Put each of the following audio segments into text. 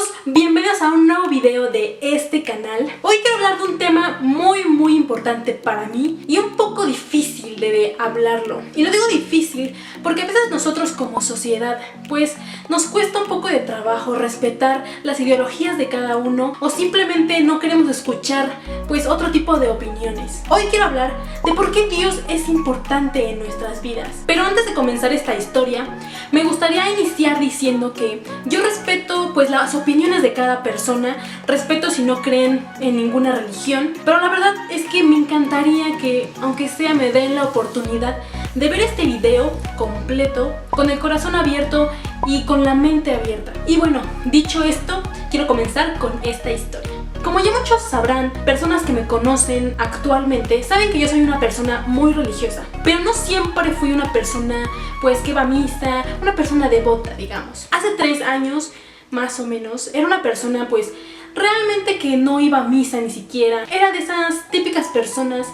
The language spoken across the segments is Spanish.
chicos, bienvenidos a un nuevo video de este canal. Hoy quiero hablar de un tema muy importante para mí y un poco difícil de hablarlo. Y lo digo difícil porque a veces nosotros como sociedad pues nos cuesta un poco de trabajo respetar las ideologías de cada uno o simplemente no queremos escuchar pues otro tipo de opiniones. Hoy quiero hablar de por qué Dios es importante en nuestras vidas. Pero antes de comenzar esta historia, me gustaría iniciar diciendo que yo respeto pues las opiniones de cada persona, respeto si no creen en ninguna religión, pero la verdad es que me encantaría que aunque sea me den la oportunidad de ver este video completo con el corazón abierto y con la mente abierta. Y bueno, dicho esto, quiero comenzar con esta historia. Como ya muchos sabrán, personas que me conocen actualmente saben que yo soy una persona muy religiosa, pero no siempre fui una persona pues que va a misa, una persona devota, digamos. Hace 3 años más o menos era una persona pues realmente que no iba a misa ni siquiera. Era de esas típicas personas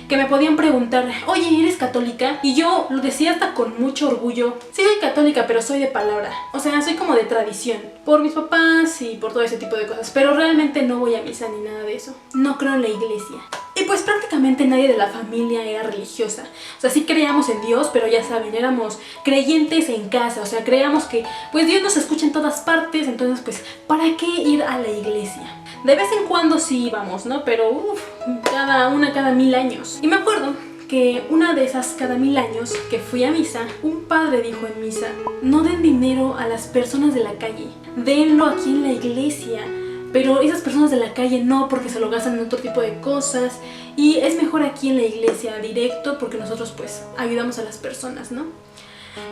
que me podían preguntar, oye, ¿eres católica? Y yo lo decía hasta con mucho orgullo, sí soy católica, pero soy de palabra. O sea, soy como de tradición, por mis papás y por todo ese tipo de cosas, pero realmente no voy a misa ni nada de eso. No creo en la iglesia. Y pues prácticamente nadie de la familia era religiosa. O sea, sí creíamos en Dios, pero ya saben, éramos creyentes en casa. O sea, creíamos que pues Dios nos escucha en todas partes, entonces pues, ¿para qué ir a la iglesia? De vez en cuando sí íbamos, ¿no? Pero cada 1000 años. Y me acuerdo que una de esas cada 1000 años que fui a misa, un padre dijo en misa, no den dinero a las personas de la calle, denlo aquí en la iglesia. Pero esas personas de la calle no, porque se lo gastan en otro tipo de cosas. Y es mejor aquí en la iglesia, directo, porque nosotros pues ayudamos a las personas, ¿no?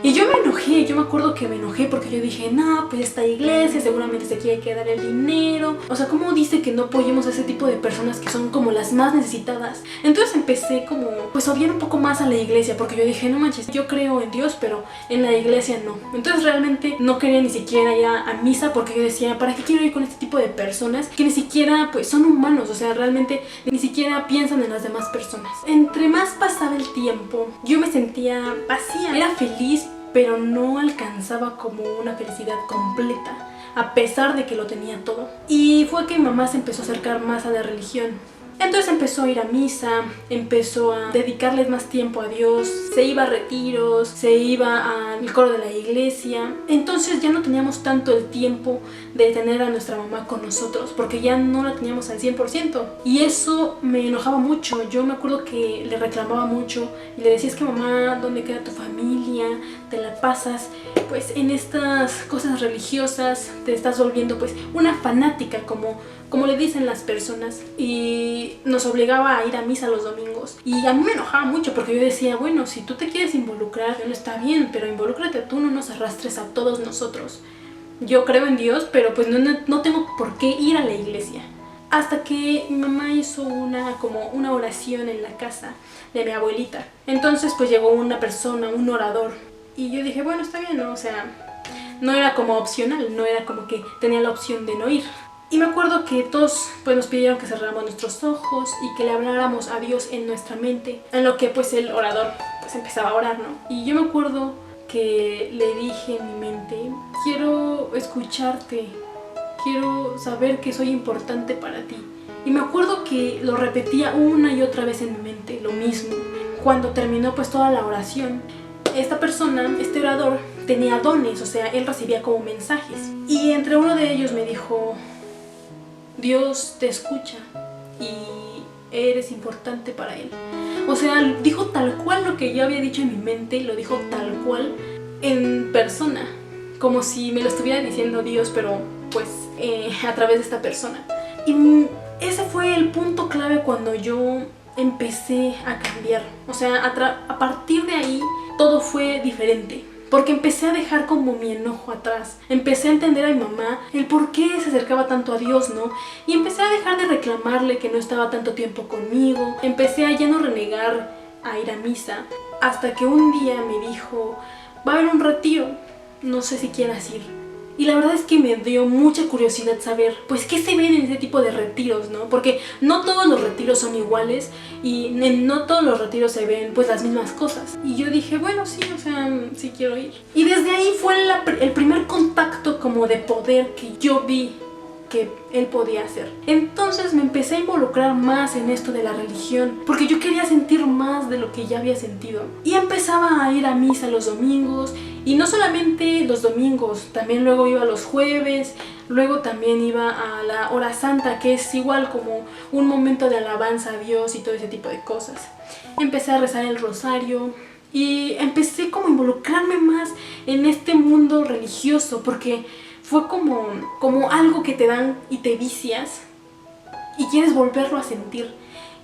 Y yo me enojé, yo me acuerdo que me enojé porque yo dije, no, pues esta iglesia seguramente se quiere quedar el dinero. O sea, ¿cómo dice que no apoyemos a ese tipo de personas que son como las más necesitadas? Entonces empecé como, pues odiar un poco más a la iglesia, porque yo dije, no manches, yo creo en Dios, pero en la iglesia no. Entonces realmente no quería ni siquiera ir a misa, porque yo decía, ¿para qué quiero ir con este tipo de personas que ni siquiera pues son humanos? O sea, realmente ni siquiera piensan en las demás personas. Entre más pasaba el tiempo, yo me sentía vacía, era feliz, pero no alcanzaba como una felicidad completa, a pesar de que lo tenía todo. Y fue que mi mamá se empezó a acercar más a la religión. Entonces empezó a ir a misa, empezó a dedicarles más tiempo a Dios, se iba a retiros, se iba al coro de la iglesia. Entonces ya no teníamos tanto el tiempo de tener a nuestra mamá con nosotros, porque ya no la teníamos al 100%. Y eso me enojaba mucho. Yo me acuerdo que le reclamaba mucho y le decía, es que mamá, ¿dónde queda tu familia? Te la pasas pues en estas cosas religiosas, te estás volviendo pues una fanática, como le dicen las personas. Y nos obligaba a ir a misa los domingos. Y a mí me enojaba mucho porque yo decía, bueno, si tú te quieres involucrar, no está bien, pero involúcrate tú, no nos arrastres a todos nosotros. Yo creo en Dios, pero pues no tengo por qué ir a la iglesia. Hasta que mi mamá hizo una oración en la casa de mi abuelita. Entonces pues llegó una persona, un orador. Y yo dije, bueno, está bien, ¿no? O sea, no era como opcional, no era como que tenía la opción de no ir. Y me acuerdo que todos pues nos pidieron que cerráramos nuestros ojos y que le habláramos a Dios en nuestra mente, en lo que pues el orador pues empezaba a orar, ¿no? Y yo me acuerdo que le dije en mi mente, quiero escucharte, quiero saber que soy importante para ti. Y me acuerdo que lo repetía una y otra vez en mi mente, lo mismo. Cuando terminó pues toda la oración, esta persona, este orador, tenía dones, o sea, él recibía como mensajes. Y entre uno de ellos me dijo, Dios te escucha y eres importante para Él. O sea, dijo tal cual lo que yo había dicho en mi mente, lo dijo tal cual en persona, como si me lo estuviera diciendo Dios, pero pues a través de esta persona. Y ese fue el punto clave cuando yo empecé a cambiar. O sea, a partir de ahí todo fue diferente. Porque empecé a dejar como mi enojo atrás. Empecé a entender a mi mamá el por qué se acercaba tanto a Dios, ¿no? Y empecé a dejar de reclamarle que no estaba tanto tiempo conmigo. Empecé a ya no renegar a ir a misa. Hasta que un día me dijo, va a haber un retiro, no sé si quieras ir. Y la verdad es que me dio mucha curiosidad saber, pues, qué se ven en ese tipo de retiros, ¿no? Porque no todos los retiros son iguales y no todos los retiros se ven, pues, las mismas cosas. Y yo dije, bueno, sí, o sea, sí quiero ir. Y desde ahí fue el primer contacto como de poder que yo vi que él podía hacer. Entonces me empecé a involucrar más en esto de la religión, porque yo quería sentir más de lo que ya había sentido. Y empezaba a ir a misa los domingos, y no solamente los domingos, también luego iba los jueves, luego también iba a la hora santa, que es igual como un momento de alabanza a Dios y todo ese tipo de cosas. Empecé a rezar el rosario y empecé como a involucrarme más en este mundo religioso, porque fue como algo que te dan y te vicias y quieres volverlo a sentir.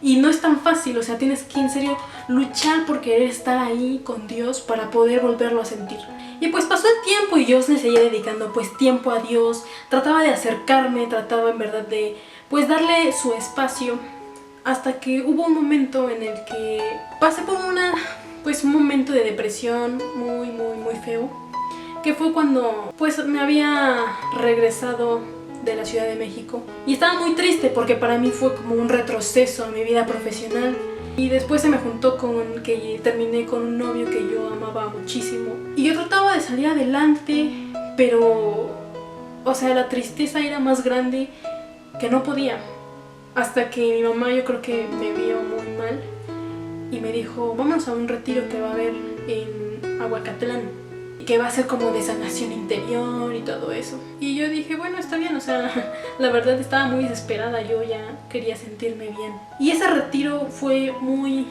Y no es tan fácil, o sea, tienes que en serio luchar por querer estar ahí con Dios para poder volverlo a sentir. Y pues pasó el tiempo y yo le seguía dedicando pues tiempo a Dios, trataba de acercarme, trataba en verdad de pues darle su espacio, hasta que hubo un momento en el que pasé por un momento de depresión muy feo, que fue cuando pues me había regresado de la Ciudad de México y estaba muy triste porque para mí fue como un retroceso a mi vida profesional. Y después se me juntó con que terminé con un novio que yo amaba muchísimo. Y yo trataba de salir adelante, pero, o sea, la tristeza era más grande que no podía. Hasta que mi mamá, yo creo que me vio muy mal y me dijo, vámonos a un retiro que va a haber en Aguacatlán, que va a ser como de sanación interior y todo eso. Y yo dije, bueno, está bien, o sea, la verdad estaba muy desesperada, yo ya quería sentirme bien. Y ese retiro fue muy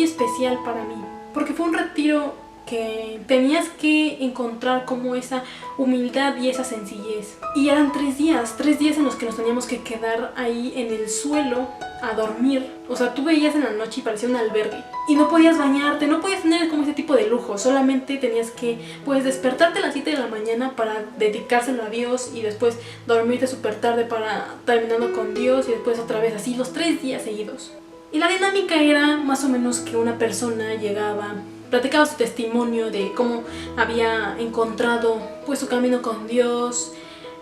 especial para mí, porque fue un retiro que tenías que encontrar como esa humildad y esa sencillez. Y eran 3 días en los que nos teníamos que quedar ahí en el suelo a dormir. O sea, tú veías en la noche y parecía un albergue. Y no podías bañarte, no podías tener como ese tipo de lujo. Solamente tenías que pues despertarte a las 7 de la mañana para dedicárselo a Dios y después dormirte súper tarde para terminando con Dios y después otra vez así los 3 días seguidos. Y la dinámica era más o menos que una persona llegaba, platicaba su testimonio de cómo había encontrado pues su camino con Dios,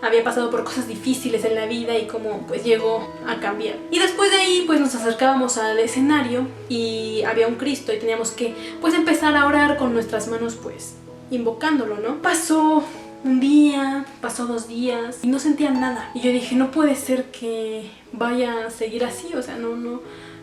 había pasado por cosas difíciles en la vida y cómo pues llegó a cambiar. Y después de ahí pues nos acercábamos al escenario y había un Cristo y teníamos que pues empezar a orar con nuestras manos pues invocándolo, ¿no? Pasó un día, pasó 2 días y no sentía nada. Y yo dije, no puede ser que vaya a seguir así, o sea,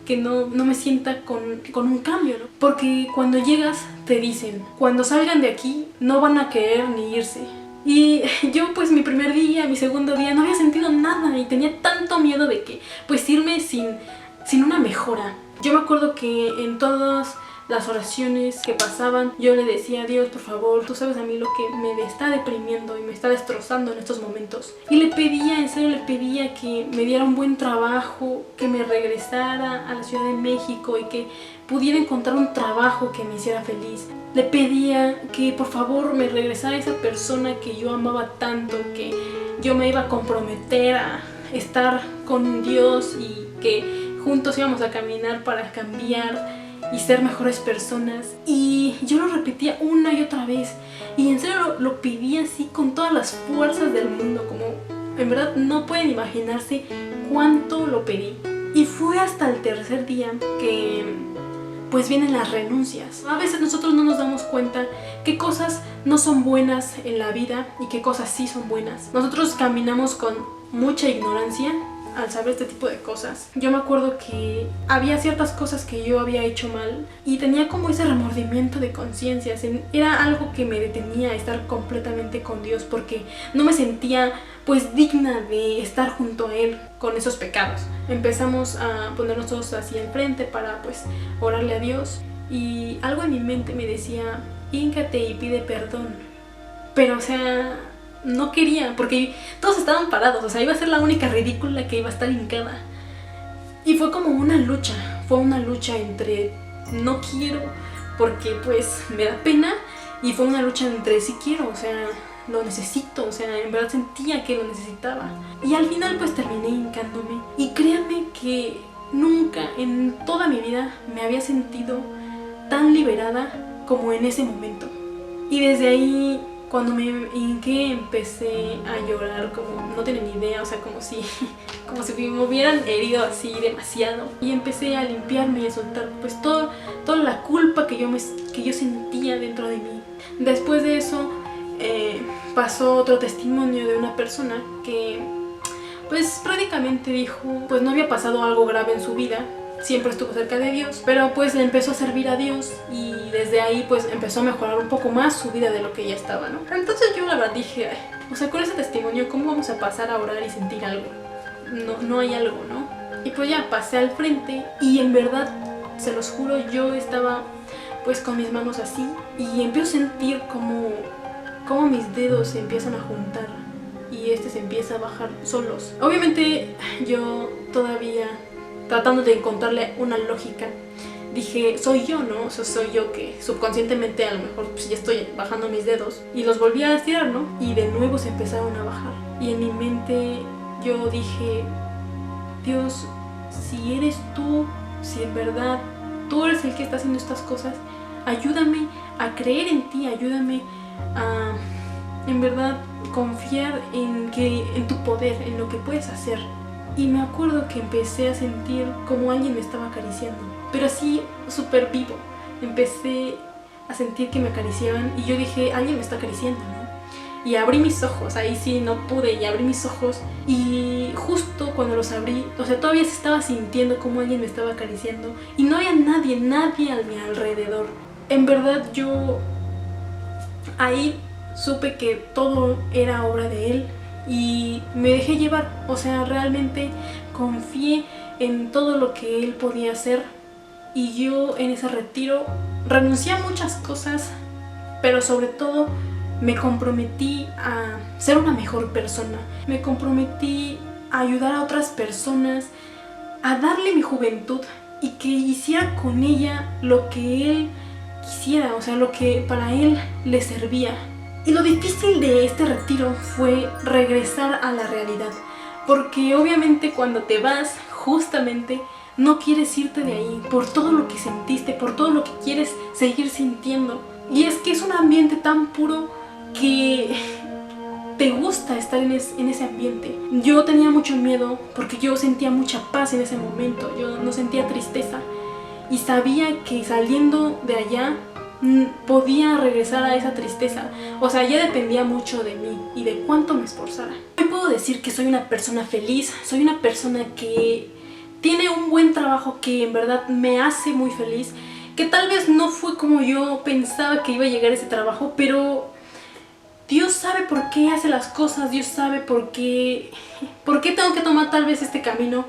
que no me sienta con un cambio, ¿no? Porque cuando llegas te dicen, cuando salgan de aquí no van a querer ni irse. Y yo pues mi primer día, mi segundo día no había sentido nada y tenía tanto miedo de que pues irme sin una mejora. Yo me acuerdo que en todas las oraciones que pasaban yo le decía a Dios, por favor, tú sabes a mí lo que me está deprimiendo y me está destrozando en estos momentos. Y le pedía, en serio le pedía que me diera un buen trabajo, que me regresara a la Ciudad de México y que pudiera encontrar un trabajo que me hiciera feliz. Le pedía que por favor me regresara esa persona que yo amaba tanto, que yo me iba a comprometer a estar con Dios y que juntos íbamos a caminar para cambiar y ser mejores personas. Y yo lo repetía una y otra vez y en serio lo pedía así con todas las fuerzas del mundo, como en verdad no pueden imaginarse cuánto lo pedí. Y fue hasta el 3er día que pues vienen las renuncias. A veces nosotros no nos damos cuenta qué cosas no son buenas en la vida y qué cosas sí son buenas. Nosotros caminamos con mucha ignorancia al saber este tipo de cosas. Yo me acuerdo que había ciertas cosas que yo había hecho mal y tenía como ese remordimiento de conciencia. Era algo que me detenía a estar completamente con Dios porque no me sentía pues digna de estar junto a Él con esos pecados. Empezamos a ponernos todos así enfrente para pues orarle a Dios y algo en mi mente me decía, híncate y pide perdón. Pero o sea, no quería porque todos estaban parados, o sea, iba a ser la única ridícula que iba a estar hincada. Y fue como una lucha entre no quiero porque pues me da pena y fue una lucha entre sí quiero, o sea, lo necesito, o sea, en verdad sentía que lo necesitaba. Y al final pues terminé hincándome y créanme que nunca en toda mi vida me había sentido tan liberada como en ese momento. Y desde ahí, cuando me hinqué, empecé a llorar como no tienen ni idea, o sea, como si me hubieran herido así demasiado. Y empecé a limpiarme y a soltar pues toda la culpa que yo sentía dentro de mí. Después de eso pasó otro testimonio de una persona que pues prácticamente dijo, pues no había pasado algo grave en su vida, siempre estuvo cerca de Dios, pero pues le empezó a servir a Dios y desde ahí pues empezó a mejorar un poco más su vida de lo que ya estaba, ¿no? Entonces yo la verdad dije, "Ay, o sea, con ese testimonio, ¿cómo vamos a pasar a orar y sentir algo? No hay algo, ¿no?" Y pues ya pasé al frente y en verdad, se los juro, yo estaba pues con mis manos así y empiezo a sentir como mis dedos se empiezan a juntar y se empieza a bajar solos. Obviamente yo todavía tratando de encontrarle una lógica, dije, soy yo, ¿no? O sea, soy yo que subconscientemente a lo mejor pues ya estoy bajando mis dedos y los volví a estirar, ¿no? Y de nuevo se empezaron a bajar y en mi mente yo dije, Dios, si eres tú, si en verdad tú eres el que está haciendo estas cosas, ayúdame a creer en ti, ayúdame a en verdad confiar en tu poder, en lo que puedes hacer. Y me acuerdo que empecé a sentir como alguien me estaba acariciando, pero así súper vivo. Empecé a sentir que me acariciaban y yo dije, alguien me está acariciando, ¿no? Y abrí mis ojos, ahí sí no pude, y abrí mis ojos y justo cuando los abrí, o sea, todavía se estaba sintiendo como alguien me estaba acariciando y no había nadie a mi alrededor. En verdad yo ahí supe que todo era obra de él y me dejé llevar, o sea, realmente confié en todo lo que él podía hacer y yo en ese retiro renuncié a muchas cosas, pero sobre todo me comprometí a ser una mejor persona, me comprometí a ayudar a otras personas, a darle mi juventud y que hiciera con ella lo que él quisiera, o sea, lo que para él le servía. Y lo difícil de este retiro fue regresar a la realidad, porque obviamente cuando te vas, justamente no quieres irte de ahí por todo lo que sentiste, por todo lo que quieres seguir sintiendo. Y es que es un ambiente tan puro que te gusta estar en ese ambiente. Yo tenía mucho miedo porque yo sentía mucha paz en ese momento, yo no sentía tristeza y sabía que saliendo de allá podía regresar a esa tristeza. O sea, ya dependía mucho de mí y de cuánto me esforzara. Hoy puedo decir que soy una persona feliz, soy una persona que tiene un buen trabajo que en verdad me hace muy feliz, que tal vez no fue como yo pensaba que iba a llegar a ese trabajo, pero Dios sabe por qué hace las cosas, Dios sabe por qué tengo que tomar tal vez este camino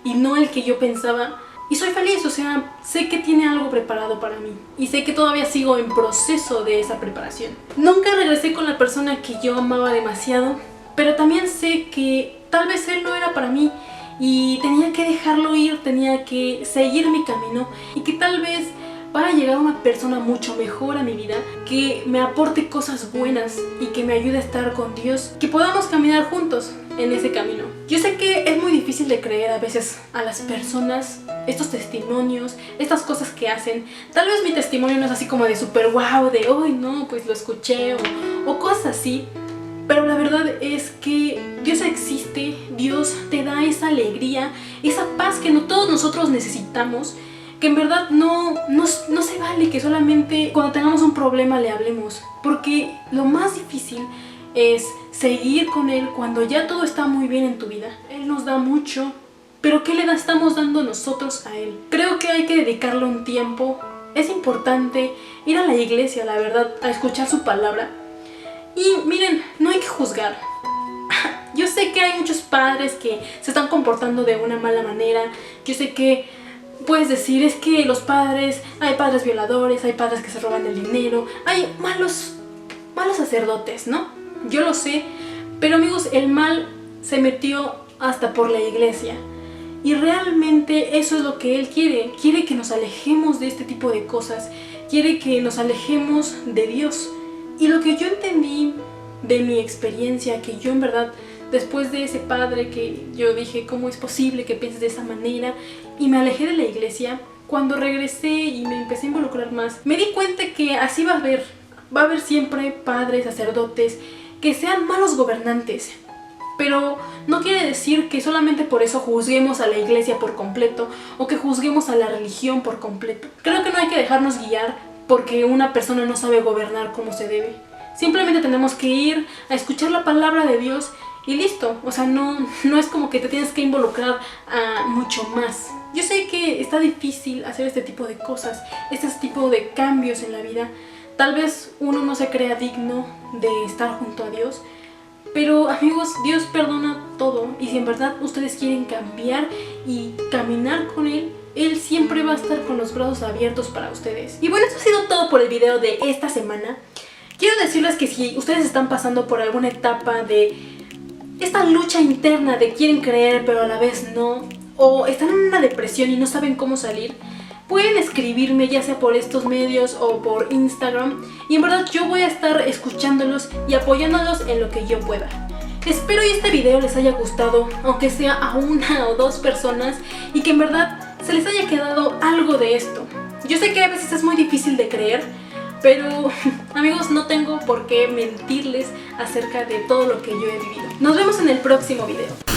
y no el que yo pensaba. Y soy feliz, o sea, sé que tiene algo preparado para mí y sé que todavía sigo en proceso de esa preparación. Nunca regresé con la persona que yo amaba demasiado, pero también sé que tal vez él no era para mí y tenía que dejarlo ir, tenía que seguir mi camino y que tal vez va a llegar una persona mucho mejor a mi vida, que me aporte cosas buenas y que me ayude a estar con Dios, que podamos caminar juntos en ese camino. Yo sé que es muy difícil de creer a veces a las personas, estos testimonios, estas cosas que hacen. Tal vez mi testimonio no es así como de super wow, de hoy no, pues lo escuché o cosas así. Pero la verdad es que Dios existe, Dios te da esa alegría, esa paz que todos nosotros necesitamos, que en verdad no se vale que solamente cuando tengamos un problema le hablemos, porque lo más difícil es seguir con Él cuando ya todo está muy bien en tu vida. Él nos da mucho, pero ¿qué le estamos dando nosotros a Él? Creo que hay que dedicarle un tiempo. Es importante ir a la iglesia, la verdad, a escuchar su palabra. Y miren, no hay que juzgar. Yo sé que hay muchos padres que se están comportando de una mala manera. Yo sé que puedes decir, es que los padres, hay padres violadores, hay padres que se roban el dinero, hay malos sacerdotes, ¿no? Yo lo sé, pero amigos, el mal se metió hasta por la iglesia. Y realmente eso es lo que Él quiere. Quiere que nos alejemos de este tipo de cosas. Quiere que nos alejemos de Dios. Y lo que yo entendí de mi experiencia, que yo en verdad, después de ese padre que yo dije, ¿cómo es posible que pienses de esa manera? Y me alejé de la iglesia. Cuando regresé y me empecé a involucrar más, me di cuenta que así va a haber siempre padres, sacerdotes, que sean malos gobernantes. Pero no quiere decir que solamente por eso juzguemos a la iglesia por completo o que juzguemos a la religión por completo. Creo que no hay que dejarnos guiar porque una persona no sabe gobernar como se debe. Simplemente tenemos que ir a escuchar la palabra de Dios y listo. O sea, no es como que te tienes que involucrar a mucho más. Yo sé que está difícil hacer este tipo de cosas, este tipo de cambios en la vida. Tal vez uno no se crea digno de estar junto a Dios, pero amigos, Dios perdona todo, y si en verdad ustedes quieren cambiar y caminar con Él, Él siempre va a estar con los brazos abiertos para ustedes. Y bueno, eso ha sido todo por el video de esta semana. Quiero decirles que si ustedes están pasando por alguna etapa de esta lucha interna de quieren creer pero a la vez no, o están en una depresión y no saben cómo salir, pueden escribirme ya sea por estos medios o por Instagram, y en verdad yo voy a estar escuchándolos y apoyándolos en lo que yo pueda. Espero y este video les haya gustado, aunque sea a 1 o 2 personas, y que en verdad se les haya quedado algo de esto. Yo sé que a veces es muy difícil de creer, pero amigos, no tengo por qué mentirles acerca de todo lo que yo he vivido. Nos vemos en el próximo video.